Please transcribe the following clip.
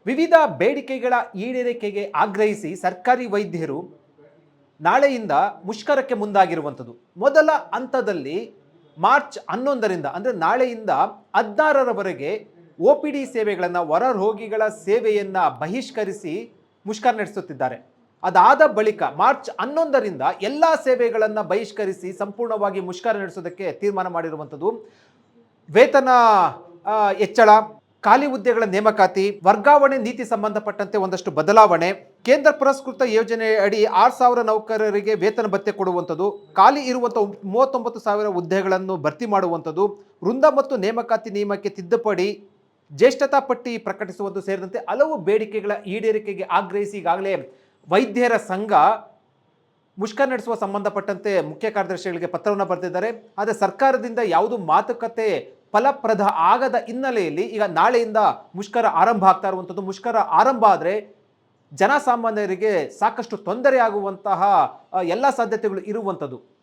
ವಿವಿಧ ಬೇಡಿಕೆಗಳ ಈಡೇರಿಕೆಗೆ ಆಗ್ರಹಿಸಿ ಸರ್ಕಾರಿ ವೈದ್ಯರು ನಾಳೆಯಿಂದ ಮುಷ್ಕರಕ್ಕೆ ಮುಂದಾಗಿರುವಂಥದ್ದು. ಮೊದಲ ಹಂತದಲ್ಲಿ ಮಾರ್ಚ್ 11ರಿಂದ ಅಂದರೆ ನಾಳೆಯಿಂದ 16ರವರೆಗೆ OPD ಸೇವೆಗಳನ್ನು, ಹೊರ ರೋಗಿಗಳ ಸೇವೆಯನ್ನು ಬಹಿಷ್ಕರಿಸಿ ಮುಷ್ಕರ ನಡೆಸುತ್ತಿದ್ದಾರೆ. ಅದಾದ ಬಳಿಕ ಮಾರ್ಚ್ 11ರಿಂದ ಎಲ್ಲ ಸೇವೆಗಳನ್ನು ಬಹಿಷ್ಕರಿಸಿ ಸಂಪೂರ್ಣವಾಗಿ ಮುಷ್ಕರ ನಡೆಸೋದಕ್ಕೆ ತೀರ್ಮಾನ ಮಾಡಿರುವಂಥದ್ದು. ವೇತನ ಹೆಚ್ಚಳ, ಖಾಲಿ ಹುದ್ದೆಗಳ ನೇಮಕಾತಿ, ವರ್ಗಾವಣೆ ನೀತಿ ಸಂಬಂಧಪಟ್ಟಂತೆ ಒಂದಷ್ಟು ಬದಲಾವಣೆ, ಕೇಂದ್ರ ಪುರಸ್ಕೃತ ಯೋಜನೆ ಅಡಿ 6,000 ನೌಕರರಿಗೆ ವೇತನ ಭತ್ಯೆ ಕೊಡುವಂಥದ್ದು, ಖಾಲಿ ಇರುವಂಥ 39,000 ಹುದ್ದೆಗಳನ್ನು ಭರ್ತಿ ಮಾಡುವಂಥದ್ದು, ವೃಂದ ಮತ್ತು ನೇಮಕಾತಿ ನಿಯಮಕ್ಕೆ ತಿದ್ದುಪಡಿ, ಜ್ಯೇಷ್ಠತಾ ಪಟ್ಟಿ ಪ್ರಕಟಿಸುವುದು ಸೇರಿದಂತೆ ಹಲವು ಬೇಡಿಕೆಗಳ ಈಡೇರಿಕೆಗೆ ಆಗ್ರಹಿಸಿ ಈಗಾಗಲೇ ವೈದ್ಯರ ಸಂಘ ಮುಷ್ಕರ ನಡೆಸುವ ಸಂಬಂಧಪಟ್ಟಂತೆ ಮುಖ್ಯ ಕಾರ್ಯದರ್ಶಿಗಳಿಗೆ ಪತ್ರವನ್ನು ಬರೆದಿದ್ದಾರೆ. ಆದರೆ ಸರ್ಕಾರದಿಂದ ಯಾವುದೂ ಮಾತುಕತೆ ಫಲಪ್ರದ ಆಗದ ಹಿನ್ನೆಲೆಯಲ್ಲಿ ಈಗ ನಾಳೆಯಿಂದ ಮುಷ್ಕರ ಆರಂಭ ಆಗ್ತಾ ಇರುವಂಥದ್ದು. ಮುಷ್ಕರ ಆರಂಭ ಆದರೆ ಜನಸಾಮಾನ್ಯರಿಗೆ ಸಾಕಷ್ಟು ತೊಂದರೆ ಆಗುವಂತಹ ಎಲ್ಲ ಸಾಧ್ಯತೆಗಳು ಇರುವಂಥದ್ದು.